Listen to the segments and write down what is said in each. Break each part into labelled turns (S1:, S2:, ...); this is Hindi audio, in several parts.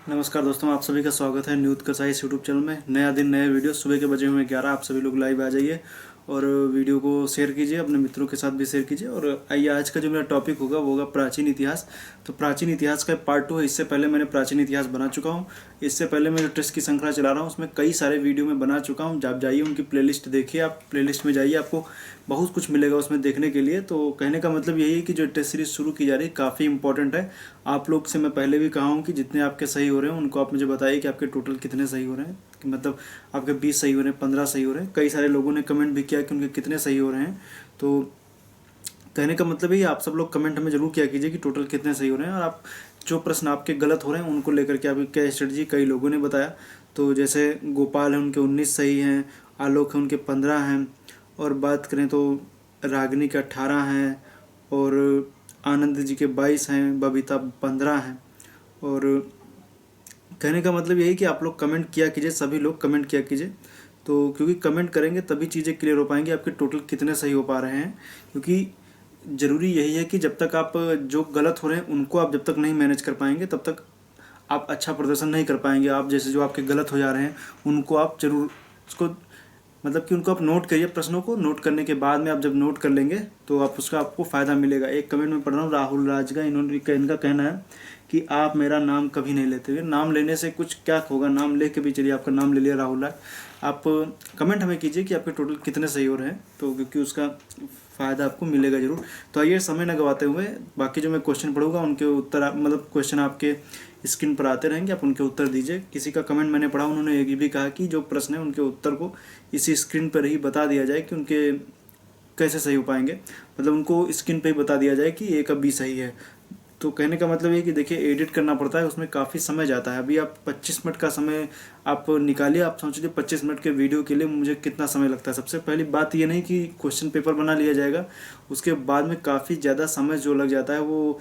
S1: नमस्कार दोस्तों, आप सभी का स्वागत है न्यूज़ कसाई यूट्यूब चैनल में। नया दिन नए वीडियो। सुबह के बजे हुए 11। आप सभी लोग लाइव आ जाइए और वीडियो को शेयर कीजिए, अपने मित्रों के साथ भी शेयर कीजिए। और आइए, आज का जो मेरा टॉपिक होगा वो होगा प्राचीन इतिहास। तो प्राचीन इतिहास का पार्ट 2 है। इससे पहले मैंने प्राचीन इतिहास बना चुका हूँ। इससे पहले मैं जो टेस्ट की श्रृंखला चला रहा हूँ उसमें कई सारे वीडियो में बना चुका हूँ। आप जाइए उनकी प्लेलिस्ट देखिए, आप प्लेलिस्ट में जाइए, आपको बहुत कुछ मिलेगा उसमें देखने के लिए। तो कहने का मतलब यही है कि जो टेस्ट सीरीज शुरू की जा रही है काफ़ी इंपॉर्टेंट है। आप लोग से मैं पहले भी कहा हूँ कि जितने आपके सही हो रहे हैं उनको आप मुझे बताइए कि आपके टोटल कितने सही हो रहे हैं, कि मतलब आपके 20 सही हो रहे हैं, 15 सही हो रहे हैं। कई सारे लोगों ने कमेंट भी किया कि उनके कितने सही हो रहे हैं। तो कहने का मतलब ये, आप सब लोग कमेंट में जरूर किया कीजिए कि टोटल कितने सही हो रहे हैं, और आप जो प्रश्न आपके गलत हो रहे हैं उनको लेकर के आपकी क्या स्ट्रेटजी। कई लोगों ने बताया। तो जैसे गोपाल है, उनके 19 सही हैं। आलोक है, उनके 15 हैं। और बात करें तो रागिनी के 18 हैं। और आनंद जी के 22 हैं। बबीता 15 हैं। और कहने का मतलब यही कि आप लोग कमेंट किया कीजिए, सभी लोग कमेंट किया कीजिए। तो क्योंकि कमेंट करेंगे तभी चीज़ें क्लियर हो पाएंगी, आपके टोटल कितने सही हो पा रहे हैं। क्योंकि ज़रूरी यही है कि जब तक आप जो गलत हो रहे हैं उनको आप जब तक नहीं मैनेज कर पाएंगे तब तक आप अच्छा प्रदर्शन नहीं कर पाएंगे। आप जैसे जो आपके गलत हो जा रहे हैं उनको आप जरूर उसको, मतलब कि उनको आप नोट करिए। प्रश्नों को नोट करने के बाद में आप जब नोट कर लेंगे तो आप उसका आपको फ़ायदा मिलेगा। एक कमेंट में पढ़ रहा हूँ राहुल राज का, इनका कहना है कि आप मेरा नाम कभी नहीं लेते हुए। नाम लेने से कुछ क्या होगा, नाम ले के भी चलिए, आपका नाम ले लिया राहुल राज। आप कमेंट हमें कीजिए कि आपके टोटल कितने सही हो रहे हैं, तो क्योंकि उसका फ़ायदा आपको मिलेगा ज़रूर। तो आइए, समय न गवाते हुए बाकी जो मैं क्वेश्चन पढ़ूंगा उनके उत्तर मतलब क्वेश्चन आपके स्क्रीन पर आते रहेंगे, आप उनके उत्तर दीजिए। किसी का कमेंट मैंने पढ़ा, उन्होंने ये भी कहा कि जो प्रश्न है उनके उत्तर को इसी स्क्रीन पर ही बता दिया जाए कि उनके कैसे सही हो पाएंगे। मतलब उनको स्क्रीन पे ही बता दिया जाए कि ए का बी सही है। तो कहने का मतलब ये कि देखिए, एडिट करना पड़ता है, उसमें काफ़ी समय जाता है। अभी आप 25 मिनट का समय आप निकालिए। आप सोच लीजिए 25 मिनट के वीडियो के लिए मुझे कितना समय लगता है। सबसे पहली बात ये नहीं कि क्वेश्चन पेपर बना लिया जाएगा, उसके बाद में काफ़ी ज़्यादा समय जो लग जाता है वो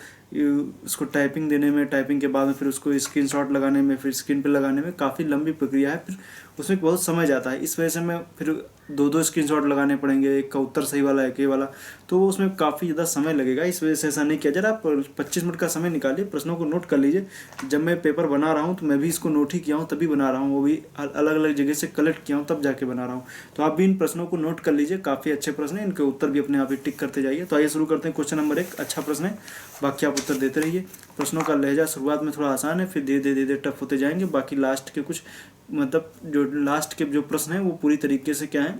S1: उसको टाइपिंग देने में, टाइपिंग के बाद में फिर उसको स्क्रीनशॉट लगाने में, फिर स्क्रीन पे लगाने में काफ़ी लंबी प्रक्रिया है। फिर उसमें बहुत समय जाता है। इस वजह से मैं फिर दो स्क्रीनशॉट लगाने पड़ेंगे, एक का उत्तर सही वाला, एक ये वाला। तो उसमें काफ़ी ज़्यादा समय लगेगा। इस वजह से ऐसा नहीं किया जा रहा। आप 25 मिनट का समय निकालिए, प्रश्नों को नोट कर लीजिए। जब मैं पेपर बना रहा हूँ तो मैं भी इसको नोट ही किया हूँ, तभी बना रहा हूँ। वो भी अलग अलग जगह से कलेक्ट किया हूँ, तब जाके बना रहा हूँ। तो आप भी इन प्रश्नों को नोट कर लीजिए। काफ़ी अच्छे प्रश्न हैं, इनके उत्तर भी अपने आप ही टिक करते जाइए। तो आइए शुरू करते हैं। क्वेश्चन नंबर 1 अच्छा प्रश्न है, बाकी आप उत्तर देते रहिए। प्रश्नों का लहजा शुरुआत में थोड़ा आसान है, फिर धीरे धीरे टफ होते जाएंगे। बाकी लास्ट के कुछ मतलब जो लास्ट के जो प्रश्न हैं वो पूरी तरीके से क्या है,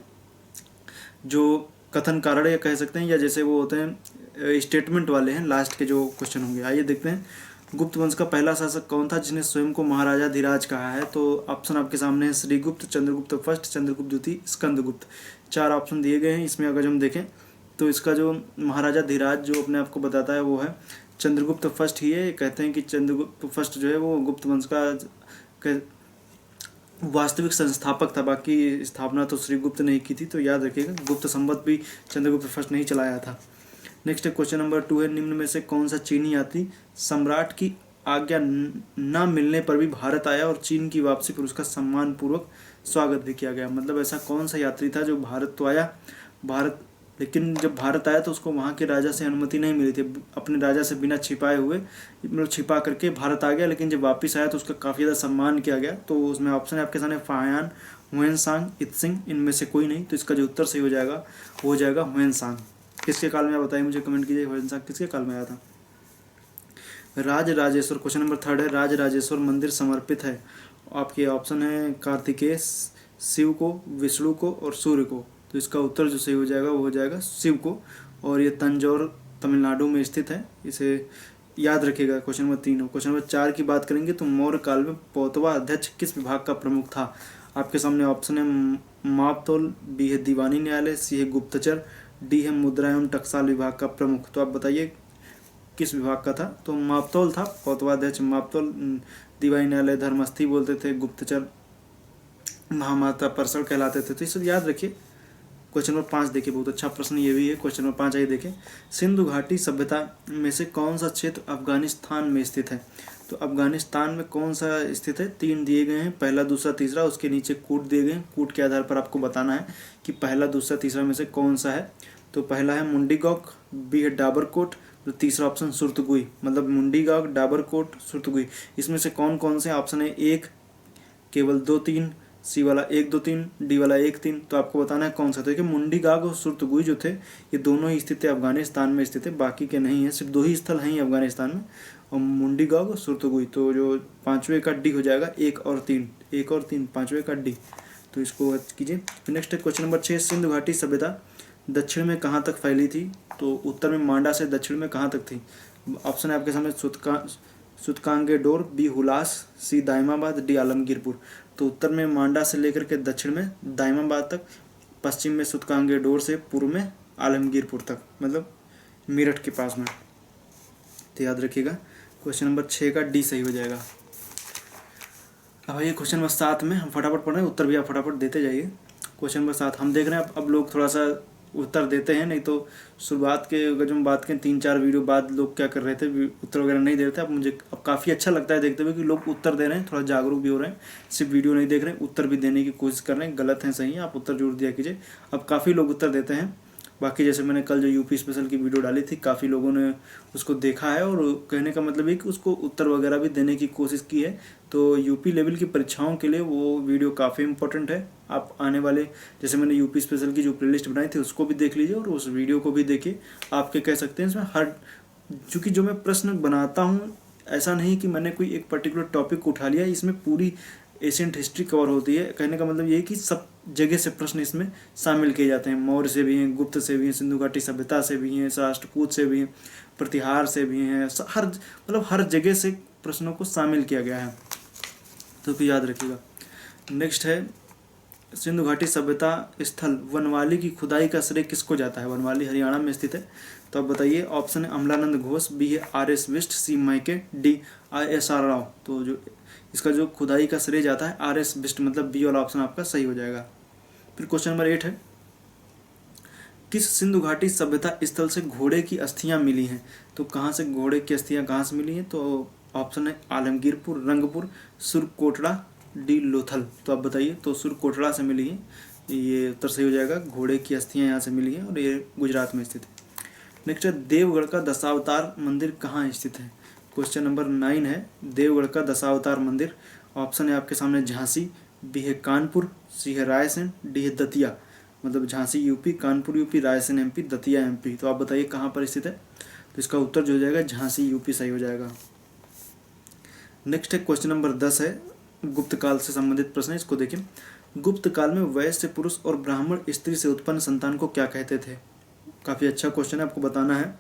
S1: जो कथन कारण या कह सकते हैं, या जैसे वो होते हैं स्टेटमेंट वाले हैं, लास्ट के जो क्वेश्चन होंगे। आइए देखते हैं। गुप्त वंश का पहला शासक कौन था जिसने स्वयं को महाराजा धीराज कहा है? तो ऑप्शन आपके सामने है श्रीगुप्त, चंद्रगुप्त फर्स्ट, चंद्रगुप्त द्वितीय, स्कंदगुप्त। 4 ऑप्शन दिए गए हैं। इसमें अगर हम देखें तो इसका जो महाराजा धीराज जो अपने आप को बताता है वो है चंद्रगुप्त फर्स्ट ही है। कहते हैं कि चंद्रगुप्त फर्स्ट जो है वो गुप्त वंश का वास्तविक संस्थापक था। बाकी स्थापना तो श्रीगुप्त ने ही की थी। तो याद रखिएगा, गुप्त संवत भी चंद्रगुप्त फर्स्ट नहीं चलाया था। नेक्स्ट क्वेश्चन नंबर 2 है, निम्न में से कौन सा चीनी यात्री सम्राट की आज्ञा न मिलने पर भी भारत आया और चीन की वापसी पर उसका सम्मान पूर्वक स्वागत भी किया गया? मतलब ऐसा कौन सा यात्री था जो भारत तो आया, भारत, लेकिन जब भारत आया तो उसको वहाँ के राजा से अनुमति नहीं मिली थी। अपने राजा से बिना छिपाए हुए, मतलब छिपा करके भारत आ गया, लेकिन जब वापस आया तो उसका काफ़ी ज़्यादा सम्मान किया गया। तो उसमें ऑप्शन है आपके सामने फायान, हुएनसांग, इत्सिंग। इनमें से कोई नहीं। तो इसका जो उत्तर सही हो जाएगा वो हो जाएगा हुएनसांग। किसके काल में आप बताइए, मुझे कमेंट कीजिए, हुएनसांग किसके काल में आया था? राज राजेश्वर, क्वेश्चन नंबर 3 है, राज राजेश्वर मंदिर समर्पित है? आपके ऑप्शन है कार्तिकेय, शिव को, विष्णु को और सूर्य को। तो इसका उत्तर जो सही हो जाएगा वो हो जाएगा शिव को। और ये तंजौर तमिलनाडु में स्थित है, इसे याद रखिएगा। क्वेश्चन नंबर 3 हो। क्वेश्चन नंबर 4 की बात करेंगे तो मौर्य काल में पौतवा अध्यक्ष किस विभाग का प्रमुख था? आपके सामने ऑप्शन है मापतौल, बी है दीवानी न्यायालय, सी है गुप्तचर, डी है मुद्रा एवं टकसाल विभाग का प्रमुख। तो आप बताइए किस विभाग का था? तो मापतौल था, पौतवाध्यक्ष मापतौल, दीवानी न्यायालय धर्मस्थी बोलते थे, गुप्तचर महामाता परसड़ कहलाते थे। तो इसे याद रखिए। क्वेश्चन नंबर 5 देखिए, बहुत अच्छा प्रश्न ये भी है। क्वेश्चन नंबर 5 आइए देखें। सिंधु घाटी सभ्यता में से कौन सा क्षेत्र अफगानिस्तान में स्थित है? तो अफगानिस्तान में कौन सा स्थित है? 3 दिए गए हैं, पहला दूसरा तीसरा, उसके नीचे कूट दिए गए हैं। कूट के आधार पर आपको बताना है कि पहला दूसरा तीसरा में से कौन सा है। तो पहला है मुंडीगौक, बी है डाबरकोट, तो तीसरा ऑप्शन सुरतगुई, मतलब मुंडीगांव, डाबरकोट, सुरतगुई। इसमें से कौन कौन से ऑप्शन है? एक, केवल 2 3, सी वाला 1 2 3, डी वाला 1 3। तो आपको बताना है कौन सा। तो देखिए मुंडीगांव और सुरतगुई जो थे ये दोनों ही स्थित है अफगानिस्तान में स्थित है, बाकी के नहीं है, सिर्फ 2 ही स्थल हैं अफगानिस्तान में, और मुंडीगांव और सुरतगुई। तो जो पांचवें का डी हो जाएगा 1 और 3, 1 और 3 पांचवें का डी। तो इसको कीजिए। नेक्स्ट है क्वेश्चन नंबर 6, सिंधु घाटी सभ्यता दक्षिण में कहाँ तक फैली थी? तो उत्तर में मांडा से दक्षिण में कहाँ तक थी? ऑप्शन है आपके सामने सुतकांगेडोर, बी हुलास, सी दाइमाबाद, डी आलमगीरपुर। तो उत्तर में मांडा से लेकर के दक्षिण में दाइमाबाद तक, पश्चिम में सुतकांगेडोर से पूर्व में आलमगीरपुर तक, मतलब मेरठ के पास में। तो याद रखिएगा क्वेश्चन नंबर 6 का डी सही हो जाएगा। अब ये क्वेश्चन नंबर 7 में हम फटाफट पढ़ रहे हैं, उत्तर भी आप फटाफट देते जाइए। क्वेश्चन नंबर 7 हम देख रहे हैं अब लोग थोड़ा सा उत्तर देते हैं, नहीं तो शुरुआत के अगर जो हम बात करें 3-4 वीडियो बाद लोग क्या कर रहे थे, उत्तर वगैरह नहीं दे रहे थे। अब मुझे अब काफ़ी अच्छा लगता है देखते हुए कि लोग उत्तर दे रहे हैं, थोड़ा जागरूक भी हो रहे हैं, सिर्फ वीडियो नहीं देख रहे हैं, उत्तर भी देने की कोशिश कर रहे हैं। गलत है सही है, आप उत्तर जरूर दिया कीजिए। अब काफ़ी लोग उत्तर देते हैं। बाकी जैसे मैंने कल जो यूपी स्पेशल की वीडियो डाली थी, काफ़ी लोगों ने उसको देखा है, और कहने का मतलब है कि उसको उत्तर वगैरह भी देने की कोशिश की है। तो यूपी लेवल की परीक्षाओं के लिए वो वीडियो काफ़ी इंपॉर्टेंट है। आप आने वाले, जैसे मैंने यूपी स्पेशल की जो प्लेलिस्ट बनाई थी उसको भी देख लीजिए और उस वीडियो को भी देखिए। आपके कह सकते हैं इसमें हर, चूँकि जो मैं प्रश्न बनाता हूँ ऐसा नहीं कि मैंने कोई एक पर्टिकुलर टॉपिक को उठा लिया, इसमें पूरी एशियंट हिस्ट्री कवर होती है। कहने का मतलब ये है कि सब जगह से प्रश्न इसमें शामिल किए जाते हैं। मौर्य से भी हैं, गुप्त से भी हैं, सिंधु घाटी सभ्यता से भी हैं, राष्ट्रकूट से भी हैं, प्रतिहार से भी हैं, हर मतलब हर जगह से प्रश्नों को शामिल किया गया है, तो भी याद रखिएगा। नेक्स्ट है सिंधु घाटी सभ्यता स्थल वनवाली की खुदाई का श्रेय किसको जाता है? वनवाली हरियाणा में स्थित है। तो अब बताइए। ऑप्शन है अमलानंद घोष, बी है RS बिष्ट, सी मैके, डी ISR राव। तो जो इसका जो खुदाई का श्रेय जाता है RS बिष्ट, मतलब बी वाला ऑप्शन आपका सही हो जाएगा। फिर क्वेश्चन नंबर 8 है किस सिंधु घाटी सभ्यता स्थल से घोड़े की अस्थियां मिली हैं? तो कहाँ से घोड़े की अस्थियां कहाँ से मिली हैं? तो ऑप्शन है आलमगीरपुर, रंगपुर, सुरकोटड़ा, डी लोथल। तो आप बताइए। तो सुरकोटड़ा से मिली है, ये उत्तर सही हो जाएगा। घोड़े की अस्थियां यहाँ से मिली हैं और ये गुजरात में स्थित है। नेक्स्ट है देवगढ़ का दशावतार मंदिर कहाँ स्थित है? क्वेश्चन नंबर 9 है देवगढ़ का दशावतार मंदिर। ऑप्शन है आपके सामने झांसी, बी है कानपुर, सी है रायसेन, डी है दतिया। मतलब Jhansi UP, Kanpur UP, Raisen MP, Datia MP। तो आप बताइए कहाँ पर स्थित है? तो इसका उत्तर जो हो जाएगा झांसी यूपी सही हो जाएगा। नेक्स्ट है क्वेश्चन नंबर 10 है गुप्त काल से संबंधित प्रश्न है, इसको देखिए। गुप्त काल में वैश्य पुरुष और ब्राह्मण स्त्री से उत्पन्न संतान को क्या कहते थे? काफ़ी अच्छा क्वेश्चन है, आपको बताना है।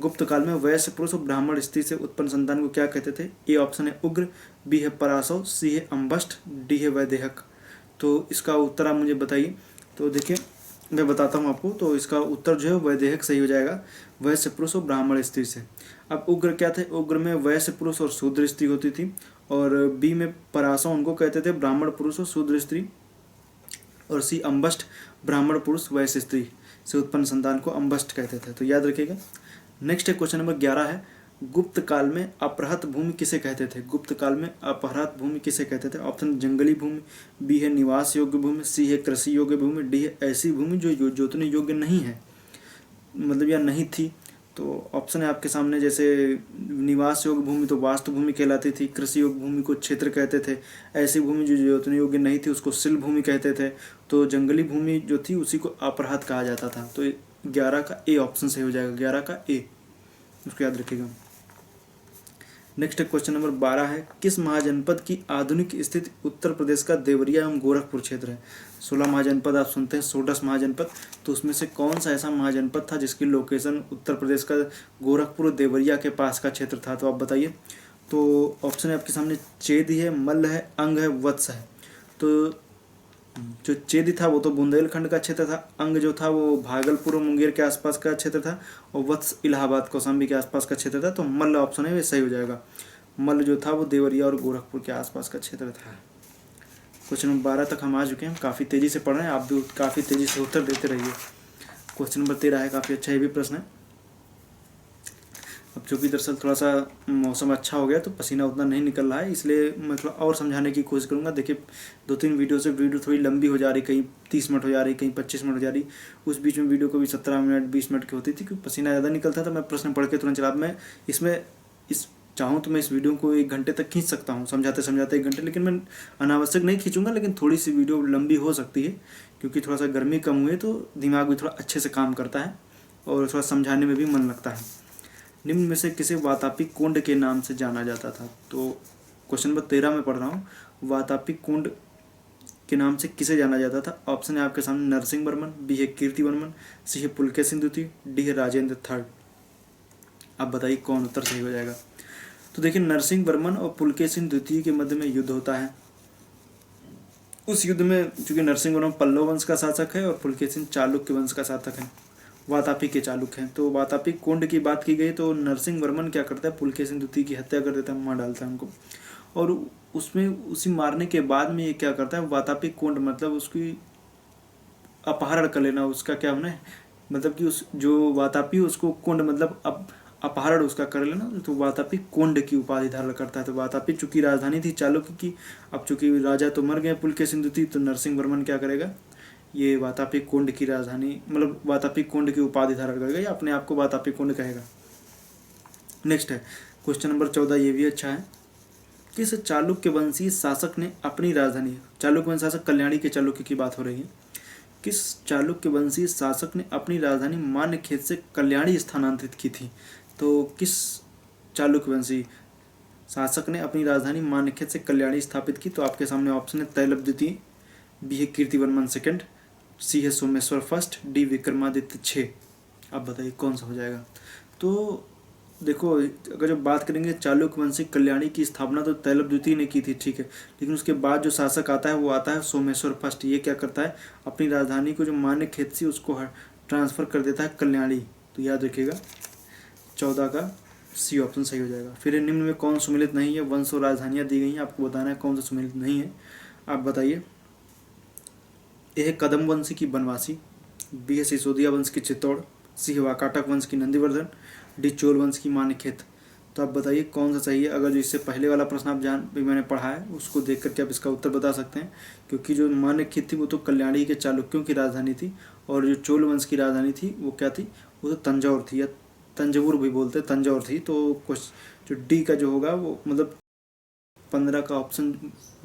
S1: गुप्त काल में वैश्य पुरुष और ब्राह्मण स्त्री से उत्पन्न संतान को क्या कहते थे? ए ऑप्शन है उग्र, बी है पराशव, सी है अम्बष्ट, डी है वैदेहक। तो इसका उत्तर आप मुझे बताइए। तो देखिए मैं बताता हूँ आपको। तो इसका उत्तर जो है वैदेहक सही हो जाएगा, वैश्य पुरुष और ब्राह्मण स्त्री से। अब उग्र क्या थे? उग्र में वैश्य पुरुष और शूद्र स्त्री होती थी, और बी में पराशव उनको कहते थे ब्राह्मण पुरुष और शूद्र स्त्री, और सी अम्बष्ट ब्राह्मण पुरुष वैश्य स्त्री से उत्पन्न संतान को अम्बष्ट कहते थे। तो याद रखिएगा। नेक्स्ट है क्वेश्चन नंबर 11 है गुप्त काल में अपहृत भूमि किसे कहते थे? गुप्त काल में अपहृत भूमि किसे कहते थे? ऑप्शन जंगली भूमि, बी है निवास योग्य भूमि, सी है कृषि योग्य भूमि, डी है ऐसी भूमि जो जोतने योग्य नहीं है, मतलब या नहीं थी। तो ऑप्शन है आपके सामने, जैसे निवास योग्य भूमि तो वास्तु भूमि कहलाती थी, कृषि योग्य भूमि को क्षेत्र कहते थे, ऐसी भूमि जो जोतने योग्य नहीं थी उसको सिल भूमि कहते थे, तो जंगली भूमि जो थी उसी को अपहृत कहा जाता था। तो 11 का ए ऑप्शन सही हो जाएगा, 11 का ए, उसको याद रखिएगा। नेक्स्ट क्वेश्चन नंबर 12 है किस महाजनपद की आधुनिक स्थिति उत्तर प्रदेश का देवरिया एवं गोरखपुर क्षेत्र है? 16 महाजनपद आप सुनते हैं, 16 महाजनपद, तो उसमें से कौन सा ऐसा महाजनपद था जिसकी लोकेशन उत्तर प्रदेश का गोरखपुर और देवरिया के पास का क्षेत्र था? तो आप बताइए। तो ऑप्शन है आपके सामने चेदी है, मल्ल है, अंग है, वत्स है। तो जो चेदी था वो तो बुंदेलखंड का क्षेत्र था, अंग जो था वो भागलपुर और मुंगेर के आसपास का क्षेत्र था, और वत्स इलाहाबाद कौशाम्बी के आसपास का क्षेत्र था। तो मल्ल ऑप्शन है वे सही हो जाएगा। मल्ल जो था वो देवरिया और गोरखपुर के आसपास का क्षेत्र था। क्वेश्चन नंबर 12 तक हम आ चुके हैं, काफ़ी तेज़ी से पढ़ रहे हैं, आप भी काफ़ी तेज़ी से उत्तर देते रहिए। क्वेश्चन नंबर 13 है, काफ़ी अच्छा ये भी प्रश्न है। अब चूँकि दरअसल थोड़ा सा मौसम अच्छा हो गया तो पसीना उतना नहीं निकल रहा है, इसलिए मैं थोड़ा और समझाने की कोशिश करूँगा। देखिए 2-3 वीडियो से वीडियो थोड़ी लंबी हो जा रही, कहीं 30 मिनट हो जा रही, कहीं 25 मिनट हो जा रही। उस बीच में वीडियो को भी 17 मिनट 20 मिनट की होती थी, क्योंकि पसीना ज़्यादा निकलता था। मैं प्रश्न पढ़ के तुरंत चला। मैं इसमें चाहूँ तो मैं इस वीडियो को 1 घंटे तक खींच सकता हूँ, समझाते समझाते 1 घंटे, लेकिन मैं अनावश्यक नहीं खींचूंगा। लेकिन थोड़ी सी वीडियो लंबी हो सकती है, क्योंकि थोड़ा सा गर्मी कम हुई तो दिमाग भी थोड़ा अच्छे से काम करता है और थोड़ा समझाने में भी मन लगता है। निम्न में से किसे वातापी कुंड के नाम से जाना जाता था? तो क्वेश्चन नंबर 13 में पढ़ रहा हूँ। वातापी कुंड के नाम से किसे जाना जाता था? ऑप्शन है आपके सामने नरसिंह वर्मन, बी है कीर्तिवर्मन, सी है पुलकेशिन द्वितीय, डी है राजेंद्र थर्ड। आप बताइए कौन उत्तर सही हो जाएगा। तो देखिए नरसिंह वर्मन और पुलकेशिन द्वितीय के मध्य में युद्ध होता है। उस युद्ध में चूंकि नरसिंह वर्मन पल्लव वंश का शासक है और पुलकेशिन चालुक्य वंश का शासक है, वातापी के चालुक हैं। तो वातापी कुंड की बात की गई तो नरसिंह वर्मन क्या करता है, पुलकेशिन द्वितीय की हत्या कर देता है, मार डालता है उनको। और उसमें उसी मारने के बाद में ये क्या करता है, वातापी कुंड मतलब उसकी अपहरण कर लेना, उसका क्या होना है, मतलब कि उस जो वातापी उसको कुंड मतलब अपहरण उसका कर लेना, तो वातापी कुंड की उपाधि धारण करता है। तो वातापी चूंकि राजधानी थी चालुक्य की, अब चूंकि राजा तो मर गए पुलकेशिन द्वितीय, तो नरसिंह वर्मन क्या करेगा, ये वातापी कुंड की राजधानी मतलब वातापी कुंड की उपाधि धारण करेगा, या अपने आप को वातापी कुंड कहेगा। नेक्स्ट है क्वेश्चन नंबर 14, ये भी अच्छा है। किस चालुक्य वंशीय शासक ने अपनी राजधानी, चालुक्य वंश शासक कल्याणी के चालुक्य की बात हो रही है, किस चालुक्य वंशीय शासक ने अपनी राजधानी मान्यखेत से कल्याणी स्थानांतरित की थी? तो किस चालुक्य वंशीय शासक ने अपनी राजधानी मान्यखेत से कल्याणी स्थापित की? तो आपके सामने ऑप्शन है तैलभ द्वितीय, बी है कीर्तिवर्मन सेकंड, सी है सोमेश्वर फर्स्ट, डी विक्रमादित्य 6। आप बताइए कौन सा हो जाएगा। तो देखो अगर जब बात करेंगे चालुक्य वंशी कल्याणी की स्थापना तो तैलभ द्वितीय ने की थी, ठीक है, लेकिन उसके बाद जो शासक आता है वो आता है सोमेश्वर फर्स्ट। ये क्या करता है, अपनी राजधानी को जो मान्यखेत से उसको ट्रांसफर कर देता है कल्याणी। तो याद रखिएगा 14 का सी ऑप्शन सही हो जाएगा। फिर निम्न में कौन सुमेलित नहीं है? वंश और राजधानियाँ दी गई हैं, आपको बताना है कौन सा सुमेलित नहीं है। आप बताइए। ए है कदम वंश की बनवासी, बी है सिसोदिया वंश की चित्तौड़, सी है वाकाटक वंश की नंदीवर्धन, डी चोल वंश की मान्यखेत। तो आप बताइए कौन सा सही है। अगर जो इससे पहले वाला प्रश्न आप जान भी मैंने पढ़ा है उसको देख करके आप इसका उत्तर बता सकते हैं, क्योंकि जो मान्यखेत थी वो तो कल्याणी के चालुक्यों की राजधानी थी, और जो चोल वंश की राजधानी थी वो क्या थी, वो तो तंजौर थी, या तंजौर भी बोलते हैं, तंजौर थी। तो कुछ जो डी का जो होगा वो मतलब 15 का ऑप्शन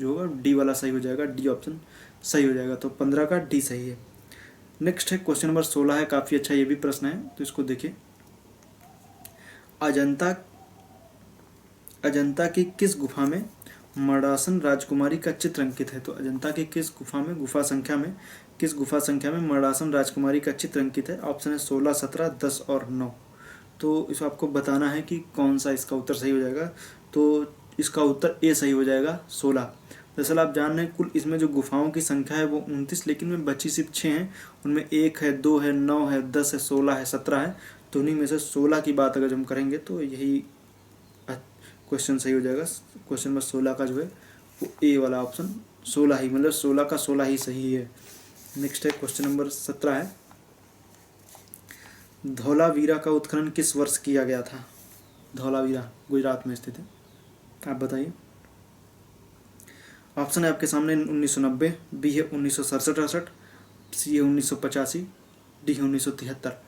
S1: जो होगा डी वाला सही हो जाएगा, डी ऑप्शन सही हो जाएगा। तो 15 का डी सही है। नेक्स्ट है क्वेश्चन नंबर 16 है, काफ़ी अच्छा ये भी प्रश्न है, तो इसको देखिए। अजंता की किस गुफा में मर्दासन राजकुमारी का चित्र अंकित है? तो अजंता की किस गुफा में, किस गुफा संख्या में मर्दासन राजकुमारी का चित्र अंकित है? ऑप्शन है 16, 17, 10 और 9। तो इसको आपको बताना है कि कौन सा इसका उत्तर सही हो जाएगा। तो इसका उत्तर ए सही हो जाएगा, 16। दरअसल आप जान रहे हैं कुल इसमें जो गुफाओं की संख्या है वो 29, लेकिन में बची सिर्फ 6 हैं। उनमें 1 है, 2 है, 9 है, 10 है, 16 है, 17 है। तो उन्हीं में से 16 की बात अगर हम करेंगे तो यही क्वेश्चन सही हो जाएगा। क्वेश्चन नंबर 16 का जो है वो ए वाला ऑप्शन 16 ही, मतलब 16 का 16 ही सही है। नेक्स्ट है क्वेश्चन नंबर 17 है। धौलावीरा का उत्खनन किस वर्ष किया गया था? धौलावीरा गुजरात में स्थित है, आप बताइए। ऑप्शन है आपके सामने 1990, बी है 1967-68, सी है 1985, डी है 1973।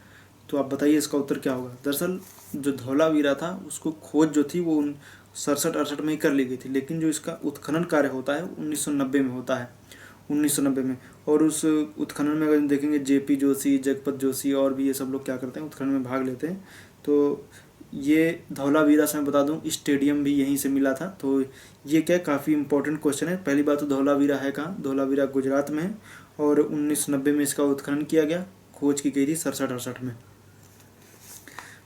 S1: तो आप बताइए इसका उत्तर क्या होगा। दरअसल जो धौलावीरा था उसको खोज जो थी वो 67-68 में ही कर ली गई थी, लेकिन जो इसका उत्खनन कार्य होता है 1990 में होता है, 1990 में। और उस उत्खनन में अगर देखेंगे जेपी जोशी, जगपत जोशी और भी ये सब लोग क्या करते हैं, उत्खनन में भाग लेते हैं। तो ये धौलावीरा से मैं बता दूं स्टेडियम भी यहीं से मिला था। तो ये क्या काफ़ी इंपॉर्टेंट क्वेश्चन है। पहली बात तो धौलावीरा है कहाँ, धौलावीरा गुजरात में है, और 1990 में इसका उत्खनन किया गया, खोज की गई थी 67-68 में।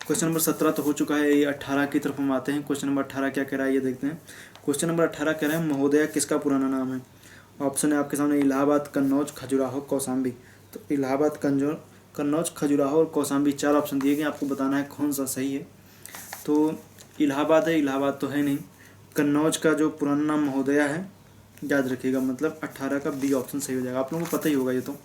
S1: क्वेश्चन नंबर 17 तो हो चुका है। ये 18 की तरफ हम आते हैं। क्वेश्चन नंबर 18 क्या कह रहा है ये देखते हैं। क्वेश्चन नंबर 18 कह रहा है महोदया किसका पुराना नाम है? ऑप्शन है आपके सामने इलाहाबाद, कन्नौज, खजुराहो, कौशाम्बी। तो इलाहाबाद, कन्नौज, खजुराहो और कौशाम्बी 4 ऑप्शन दिए गए, आपको बताना है कौन सा सही है। तो इलाहाबाद है, इलाहाबाद तो है नहीं। कन्नौज का जो पुराना नाम महोदया है, याद रखिएगा, मतलब 18 का बी ऑप्शन सही हो जाएगा। आप लोगों को पता ही होगा ये तो।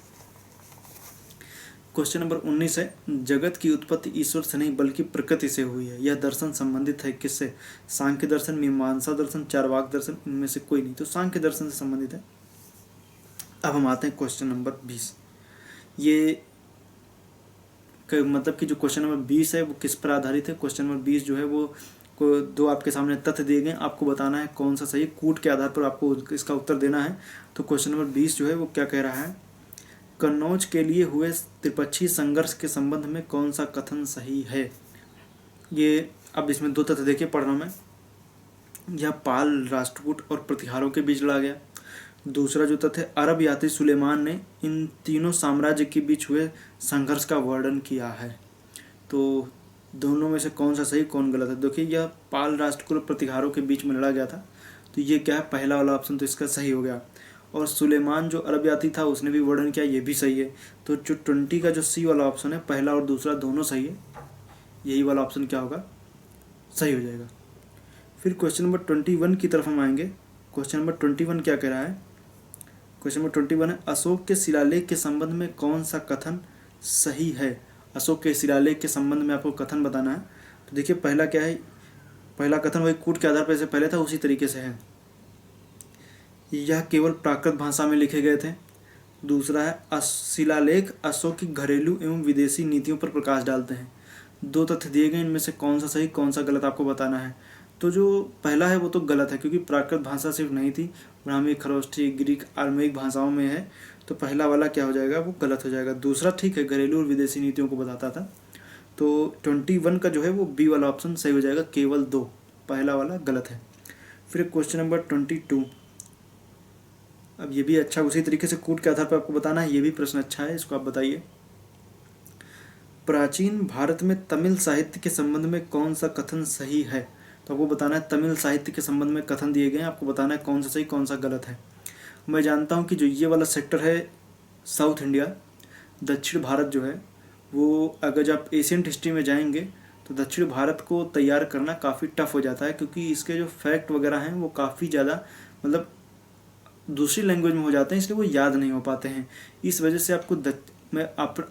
S1: क्वेश्चन नंबर 19 है, जगत की उत्पत्ति ईश्वर से नहीं बल्कि प्रकृति से हुई है। यह दर्शन संबंधित है किससे? सांख्य दर्शन, मीमांसा दर्शन, चारवाक दर्शन, इनमें से कोई नहीं। तो सांख्य दर्शन से संबंधित है। अब हम आते हैं क्वेश्चन नंबर 20। ये मतलब कि जो क्वेश्चन नंबर 20 है वो किस पर आधारित है? क्वेश्चन नंबर 20 जो है वो को दो आपके सामने तथ्य दिए गए, आपको बताना है कौन सा सही है। कूट के आधार पर आपको इसका उत्तर देना है। तो क्वेश्चन नंबर 20 जो है वो क्या कह रहा है? कन्नौज के लिए हुए त्रिपक्षीय संघर्ष के संबंध में कौन सा कथन सही है? ये अब इसमें दो तथ्य देखिए, पढ़ रहा हूं मैं। यह पाल, राष्ट्रकूट और प्रतिहारों के बीच लड़ा गया। दूसरा जो तथ्य, अरब यात्री सुलेमान ने इन तीनों साम्राज्य के बीच हुए संघर्ष का वर्णन किया है। तो दोनों में से कौन सा सही कौन गलत है? देखिए, यह पाल, राष्ट्रकूट और प्रतिहारों के बीच में लड़ा गया था। तो ये क्या है? पहला वाला ऑप्शन तो इसका सही हो गया। और सुलेमान जो अरब यात्री था उसने भी वर्णन किया, ये भी सही है। तो जो 20 का जो सी वाला ऑप्शन है, पहला और दूसरा दोनों सही है। यही वाला ऑप्शन क्या होगा? सही हो जाएगा। फिर क्वेश्चन नंबर 21 की तरफ हम आएंगे। क्वेश्चन नंबर 21 क्या कह रहा है? क्वेश्चन नंबर 21 है, अशोक के शिलालेख के संबंध में कौन सा कथन सही है? अशोक के शिलालेख के संबंध में आपको कथन बताना है। तो देखिए, पहला क्या है? पहला कथन वही कूट के आधार पर जैसे पहले था उसी तरीके से है। यह केवल प्राकृत भाषा में लिखे गए थे। दूसरा है, शिलालेख अशोक की घरेलू एवं विदेशी नीतियों पर प्रकाश डालते हैं। दो तथ्य दिए गए, इनमें से कौन सा सही कौन सा गलत आपको बताना है। तो जो पहला है वो तो गलत है, क्योंकि प्राकृत भाषा सिर्फ नहीं थी, ब्राह्मी, खरोष्ठी, ग्रीक, आर्मेनिक भाषाओं में है। तो पहला वाला क्या हो जाएगा? वो गलत हो जाएगा। दूसरा ठीक है, घरेलू और विदेशी नीतियों को बताता था। तो 21 का जो है वो बी वाला ऑप्शन सही हो जाएगा, केवल 2। पहला वाला गलत है। फिर क्वेश्चन नंबर 22। अब ये भी अच्छा, उसी तरीके से कूट के आधार पर आपको बताना है। ये भी प्रश्न अच्छा है, इसको आप बताइए। प्राचीन भारत में तमिल साहित्य के संबंध में कौन सा कथन सही है? तो आपको बताना है, तमिल साहित्य के संबंध में कथन दिए गए हैं, आपको बताना है कौन सा सही कौन सा गलत है। मैं जानता हूँ कि जो ये वाला सेक्टर है साउथ इंडिया, दक्षिण भारत जो है वो, अगर जब आप एशियंट हिस्ट्री में जाएंगे तो दक्षिण भारत को तैयार करना काफ़ी टफ हो जाता है, क्योंकि इसके जो फैक्ट वगैरह हैं वो काफ़ी ज़्यादा मतलब दूसरी लैंग्वेज में हो जाते हैं, इसलिए वो याद नहीं हो पाते हैं। इस वजह से आपको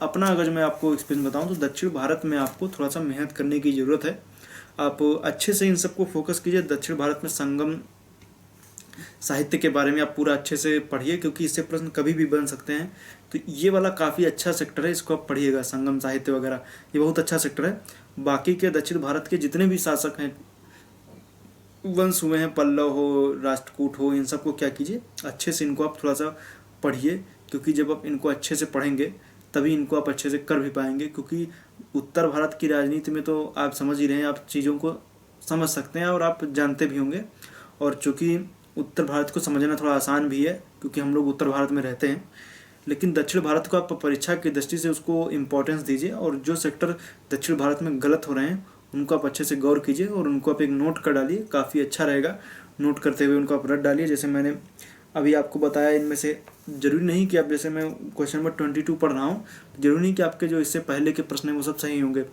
S1: अपना अगर मैं आपको एक्सपीरियंस बताऊं तो दक्षिण भारत में आपको थोड़ा सा मेहनत करने की ज़रूरत है। आप अच्छे से इन सबको फोकस कीजिए। दक्षिण भारत में संगम साहित्य के बारे में आप पूरा अच्छे से पढ़िए, क्योंकि इससे प्रश्न कभी भी बन सकते हैं। तो ये वाला काफ़ी अच्छा सेक्टर है, इसको आप पढ़िएगा, संगम साहित्य वगैरह, ये बहुत अच्छा सेक्टर है। बाकी के दक्षिण भारत के जितने भी शासक हैं, वंश हुए हैं, पल्लव हो, राष्ट्रकूट हो, इन सबको क्या कीजिए, अच्छे से इनको आप थोड़ा सा पढ़िए, क्योंकि जब आप इनको अच्छे से पढ़ेंगे तभी इनको आप अच्छे से कर भी पाएंगे। क्योंकि उत्तर भारत की राजनीति में तो आप समझ ही रहे हैं, आप चीज़ों को समझ सकते हैं और आप जानते भी होंगे। और चूँकि उत्तर भारत को समझना थोड़ा आसान भी है, क्योंकि हम लोग उत्तर भारत में रहते हैं, लेकिन दक्षिण भारत को आप परीक्षा की दृष्टि से उसको इम्पोर्टेंस दीजिए। और जो सेक्टर दक्षिण भारत में गलत हो रहे हैं उनको आप अच्छे से गौर कीजिए और उनको आप एक नोट कर डालिए, काफ़ी अच्छा रहेगा। नोट करते हुए उनको आप रट डालिए। जैसे मैंने अभी आपको बताया, इनमें से जरूरी नहीं कि आप, जैसे मैं क्वेश्चन नंबर 22 पढ़ रहा हूँ, जरूरी नहीं कि आपके जो इससे पहले के प्रश्न हैं वो सब सही होंगे,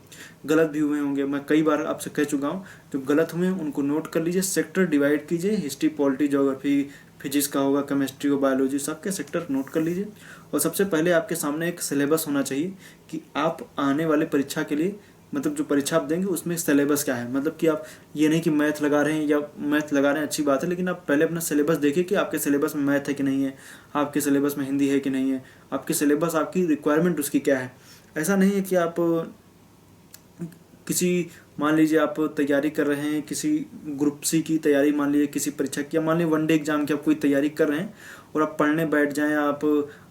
S1: गलत भी हुए होंगे। मैं कई बार आपसे कह चुका हूँ, जो गलत हुए हैं उनको नोट कर लीजिए, सेक्टर डिवाइड कीजिए, हिस्ट्री, पॉलिटी, ज्योग्राफी, फिजिक्स का होगा, केमिस्ट्री और बायोलॉजी, सबके सेक्टर नोट कर लीजिए। और सबसे पहले आपके सामने एक सिलेबस होना चाहिए कि आप आने वाले परीक्षा के लिए, मतलब जो परीक्षा आप देंगे उसमें सिलेबस क्या है। मतलब कि आप ये नहीं कि मैथ लगा रहे हैं, या मैथ लगा रहे हैं अच्छी बात है, लेकिन आप पहले अपना सिलेबस देखिए कि आपके सिलेबस में मैथ है कि नहीं है, आपके सिलेबस में हिंदी है कि नहीं है, आपके सिलेबस, आपकी रिक्वायरमेंट उसकी क्या है। ऐसा नहीं है कि आप किसी, मान लीजिए आप तैयारी कर रहे हैं किसी ग्रुप सी की तैयारी, मान लीजिए किसी परीक्षा की, या मान लीजिए वनडे एग्जाम की आप कोई तैयारी कर रहे हैं और आप पढ़ने बैठ जाएं, आप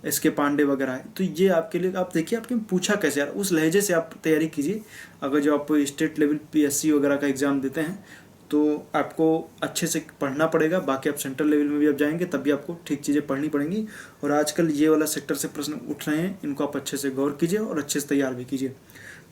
S1: एसके पांडे वगैरह है, तो ये आपके लिए, आप देखिए आपके पूछा कैसे यार, उस लहजे से आप तैयारी कीजिए। अगर जो आप स्टेट लेवल पीएससी वगैरह का एग्ज़ाम देते हैं तो आपको अच्छे से पढ़ना पड़ेगा। बाकी आप सेंट्रल लेवल में भी आप जाएंगे तब भी आपको ठीक चीज़ें पढ़नी पड़ेंगी। और आजकल ये वाला सेक्टर से प्रश्न उठ रहे हैं, इनको आप अच्छे से गौर कीजिए और अच्छे से तैयार भी कीजिए।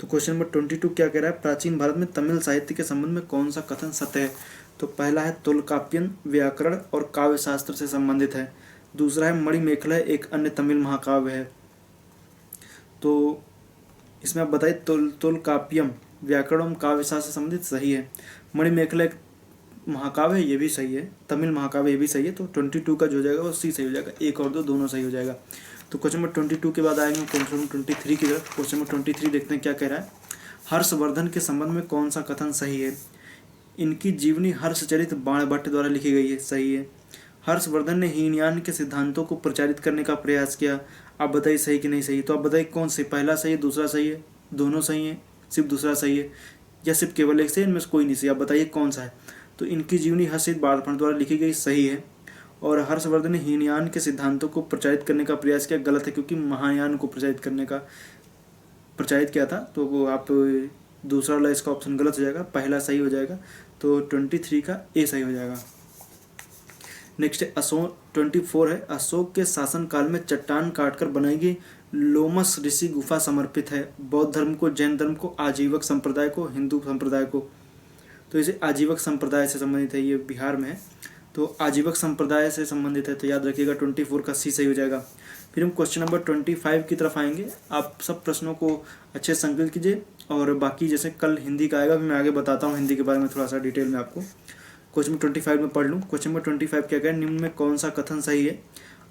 S1: तो क्वेश्चन नंबर 22 क्या कह रहा है? प्राचीन भारत में तमिल साहित्य के संबंध में कौन सा कथन सत्य है? तो पहला है, तोलकाप्पियन व्याकरण और काव्य शास्त्र से संबंधित है। दूसरा है, मणिमेखला एक अन्य तमिल महाकाव्य है। तो इसमें आप बताइए, तोलकाप्पियम व्याकरण और काव्य शास्त्र से संबंधित सही है। मणिमेखला एक महाकाव्य है, ये भी सही है। तमिल महाकाव्य, ये भी सही है। तो 22 का जो हो जाएगा वो सी सही हो जाएगा। 1 और 2 दोनों सही हो जाएगा। तो क्वेश्चन नंबर 22 के बाद आएंगे क्वेश्चन नंबर 23 की तरफ। क्वेश्चन नंबर 23 देखते हैं क्या कह रहा है। हर्षवर्धन के संबंध में कौन सा कथन सही है? इनकी जीवनी हर्षचरित बाणभट्ट द्वारा लिखी गई है, सही है। हर्षवर्धन ने हीनयान के सिद्धांतों को प्रचारित करने का प्रयास किया। आप बताइए सही कि नहीं सही। तो आप बताइए कौन सही, पहला सही है, दूसरा सही है, दोनों सही है, सिर्फ दूसरा सही है, या सिर्फ केवल एक सही, इनमें से कोई नहीं सही। आप बताइए कौन सा है। तो इनकी जीवनी हर्षचरित बाणभट्ट द्वारा लिखी गई, सही है। और हर्षवर्धन ने हीनयान के सिद्धांतों को प्रचारित करने का प्रयास किया, गलत है, क्योंकि महायान को प्रचारित किया था। तो वो आप दूसरा वाला इसका ऑप्शन गलत हो जाएगा, पहला सही हो जाएगा। तो 23 का ए सही हो जाएगा। नेक्स्ट 24 है। अशोक के शासनकाल में चट्टान काटकर बनाई गई लोमस ऋषि गुफा समर्पित है बौद्ध धर्म को, जैन धर्म को, आजीवक संप्रदाय को, हिंदू संप्रदाय को। तो इसे आजीवक संप्रदाय से संबंधित है, ये बिहार में है, तो आजीवक संप्रदाय से संबंधित है। तो याद रखिएगा 24 का सी सही हो जाएगा। फिर हम क्वेश्चन नंबर 25 की तरफ आएंगे। आप सब प्रश्नों को अच्छे से संकलित कीजिए, और बाकी जैसे कल हिंदी का आएगा, मैं आगे बताता हूँ हिंदी के बारे में थोड़ा सा डिटेल में आपको। क्वेश्चन नंबर 25 में पढ़ लूँ। क्वेश्चन नंबर 25 क्या कहें, निम्न में कौन सा कथन सही है?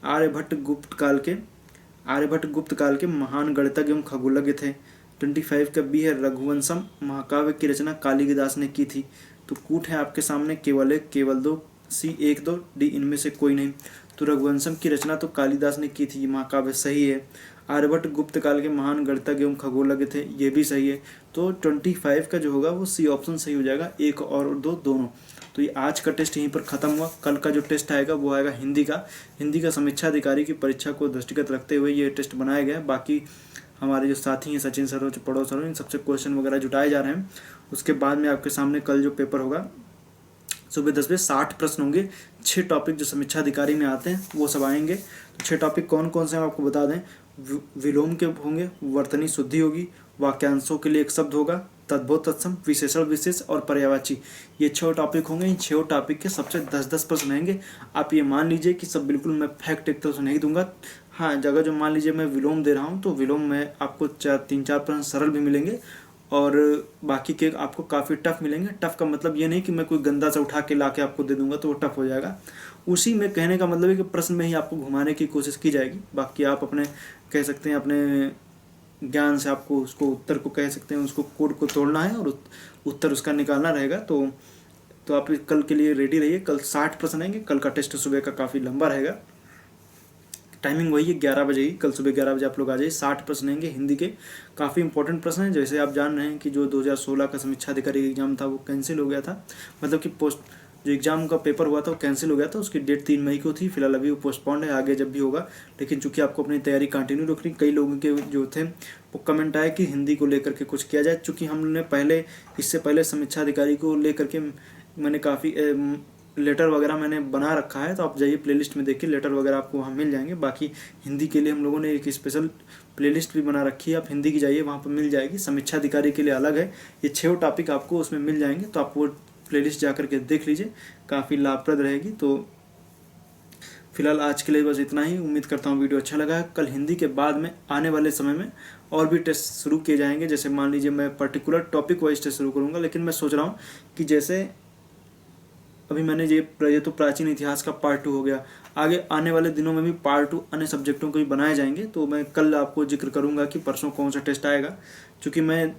S1: आर्यभट्ट गुप्त काल के महान गणितज्ञ एवं खगोलज्ञ थे। 25 का बी है। रघुवंशम महाकाव्य की रचना कालिदास ने की थी। तो कूट है आपके सामने, केवल एक, केवल दो, सी 1 2, डी इनमें से कोई नहीं। तो रघुवंशम की रचना तो कालिदास ने की थी, महाकाव्य सही है। आर्यभट्ट गुप्त काल के महान गणितज्ञ एवं खगोलज्ञ थे, ये भी सही है। तो 25 का जो होगा वो सी ऑप्शन सही हो जाएगा, 1 और 2 दोनों। तो ये आज का टेस्ट यहीं पर खत्म हुआ। कल का जो टेस्ट आएगा वो आएगा हिंदी का समीक्षा अधिकारी की परीक्षा को दृष्टिगत रखते हुए ये टेस्ट बनाया गया है। बाकी हमारे जो साथी हैं सचिन सर हो, पड़ो सर हो, इन सबसे क्वेश्चन वगैरह जुटाए जा रहे हैं। उसके बाद में आपके सामने कल जो पेपर होगा सुबह 10 बजे 60 प्रश्न होंगे। 6 टॉपिक जो समीक्षा अधिकारी में आते हैं वो सब आएंगे। तो 6 टॉपिक कौन कौन से हैं आपको बता दें। विलोम के होंगे, वर्तनी शुद्धि होगी, वाक्यांशों के लिए एक शब्द होगा, तद्भव तत्सम, विशेषण विशेष और पर्यायवाची, ये 6 टॉपिक होंगे। इन 6 टॉपिक के सबसे 10-10 प्रश्न रहेंगे। आप ये मान लीजिए कि सब बिल्कुल मैं फैक्ट एक तरह से नहीं दूंगा। हाँ, जगह जो मान लीजिए मैं विलोम दे रहा हूँ तो विलोम में आपको 3-4 प्रश्न सरल भी मिलेंगे, और बाकी के आपको काफ़ी टफ मिलेंगे। टफ का मतलब ये नहीं कि मैं कोई गंदा सा उठा के ला के आपको दे दूंगा तो वो टफ हो जाएगा। उसी में कहने का मतलब है कि प्रश्न में ही आपको घुमाने की कोशिश की जाएगी। बाकी आप अपने कह सकते हैं अपने ज्ञान से आपको उसको उत्तर को कह सकते हैं, उसको कोड को तोड़ना है और उत्तर उसका निकालना रहेगा। तो आप कल के लिए रेडी रहिए। कल 60 प्रश्न आएंगे। कल का टेस्ट सुबह का काफ़ी लंबा रहेगा। टाइमिंग वही है 11 बजे ही, कल सुबह 11 बजे आप लोग आ जाइए। 60 प्रश्न रहेंगे हिंदी के, काफ़ी इंपॉर्टेंट प्रश्न हैं। जैसे आप जान रहे हैं कि जो 2016 का समीक्षा अधिकारी एग्जाम था वो कैंसिल हो गया था, मतलब कि जो एग्जाम का पेपर हुआ था वो कैंसिल हो गया था। उसकी डेट 3 मई को थी, फिलहाल अभी वो पोस्टपोन्ड है, आगे जब भी होगा। लेकिन चूंकि आपको अपनी तैयारी कंटिन्यू रखनी, कई लोगों के जो थे वो कमेंट आए कि हिंदी को लेकर के कुछ किया जाए। चूँकि हमने इससे पहले समीक्षा अधिकारी को लेकर के मैंने काफ़ी लेटर वगैरह मैंने बना रखा है, तो आप जाइए प्लेलिस्ट में देखिए, लेटर वगैरह आपको वहाँ मिल जाएंगे। बाकी हिंदी के लिए हम लोगों ने एक स्पेशल प्लेलिस्ट भी बना रखी है, आप हिंदी की जाइए वहाँ पर मिल जाएगी। समीक्षा अधिकारी के लिए अलग है, ये 6 टॉपिक आपको उसमें मिल जाएंगे, तो आप वो प्लेलिस्ट जा करके देख लीजिए, काफ़ी लाभप्रद रहेगी। तो फिलहाल आज के लिए बस इतना ही। उम्मीद करता हूँ वीडियो अच्छा लगा है। कल हिंदी के बाद में आने वाले समय में और भी टेस्ट शुरू किए जाएंगे। जैसे मान लीजिए मैं पर्टिकुलर टॉपिक वाइज टेस्ट शुरू करूँगा, लेकिन मैं सोच रहा हूँ कि जैसे अभी मैंने ये तो प्राचीन इतिहास का पार्ट 2 हो गया, आगे आने वाले दिनों में भी पार्ट 2 अन्य सब्जेक्टों के भी बनाए जाएंगे। तो मैं कल आपको जिक्र करूंगा कि परसों कौन सा टेस्ट आएगा, क्योंकि मैं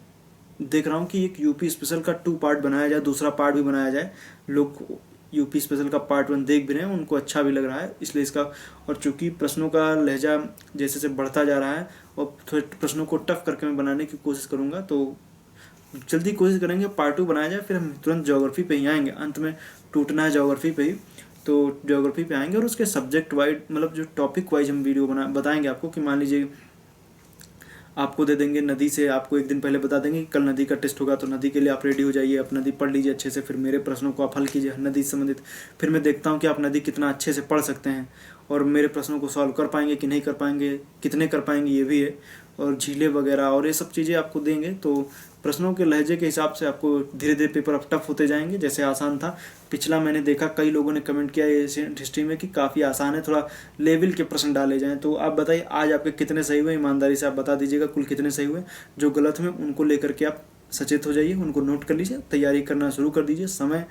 S1: देख रहा हूं कि एक यूपी स्पेशल का 2 पार्ट बनाया जाए, दूसरा पार्ट भी बनाया जाए। लोग यूपी स्पेशल का पार्ट 1 देख भी रहे हैं, उनको अच्छा भी लग रहा है, इसलिए इसका। और चूँकि प्रश्नों का लहजा जैसे जैसे बढ़ता जा रहा है और थोड़े प्रश्नों को टफ करके मैं बनाने की कोशिश करूँगा, तो जल्दी कोशिश करेंगे पार्ट 2 बनाया जाए। फिर हम तुरंत ज्योग्राफी पे ही आएंगे, अंत में टूटना है ज्योग्राफी पे ही, तो ज्योग्राफी पे आएंगे और उसके सब्जेक्ट वाइज, मतलब जो टॉपिक वाइज हम वीडियो बताएंगे आपको। कि मान लीजिए आपको दे देंगे नदी से, आपको एक दिन पहले बता देंगे कि कल नदी का टेस्ट होगा, तो नदी के लिए आप रेडी हो जाइए, आप नदी पढ़ लीजिए अच्छे से, फिर मेरे प्रश्नों को आप हल कीजिए नदी से संबंधित। फिर मैं देखता हूँ कि आप नदी कितना अच्छे से पढ़ सकते हैं और मेरे प्रश्नों को सॉल्व कर पाएंगे कि नहीं कर पाएंगे, कितने कर पाएंगे ये भी है, और झीलें वगैरह और ये सब चीज़ें आपको देंगे। तो प्रश्नों के लहजे के हिसाब से आपको धीरे धीरे पेपर अब टफ होते जाएंगे। जैसे आसान था पिछला, मैंने देखा कई लोगों ने कमेंट किया एशियन हिस्ट्री में कि काफ़ी आसान है, थोड़ा लेवल के प्रश्न डाले जाएं। तो आप बताइए आज आपके कितने सही हुए, ईमानदारी से आप बता दीजिएगा कुल कितने सही हुए। जो गलत हुए उनको लेकर के आप सचेत हो जाइए, उनको नोट कर लीजिए, तैयारी करना शुरू कर दीजिए। समय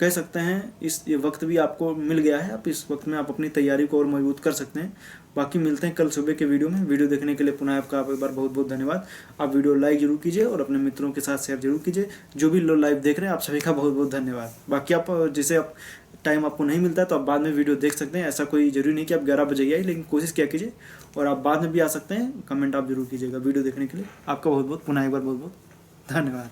S1: कह सकते हैं ये वक्त भी आपको मिल गया है। आप इस वक्त में आप अपनी तैयारी को और मजबूत कर सकते हैं। बाकी मिलते हैं कल सुबह के वीडियो में। वीडियो देखने के लिए पुनः आपका एक बार बहुत बहुत धन्यवाद। आप वीडियो लाइक जरूर कीजिए और अपने मित्रों के साथ शेयर जरूर कीजिए। जो भी लोग लाइव देख रहे हैं आप सभी का बहुत बहुत धन्यवाद। बाकी आप जैसे आप टाइम आपको नहीं मिलता है तो आप बाद में वीडियो देख सकते हैं। ऐसा कोई जरूरी नहीं कि आप 11 बजे आइए, लेकिन कोशिश किया कीजिए और आप बाद में भी आ सकते हैं। कमेंट आप जरूर कीजिएगा। वीडियो देखने के लिए आपका बहुत बहुत पुनः एक बार बहुत बहुत धन्यवाद।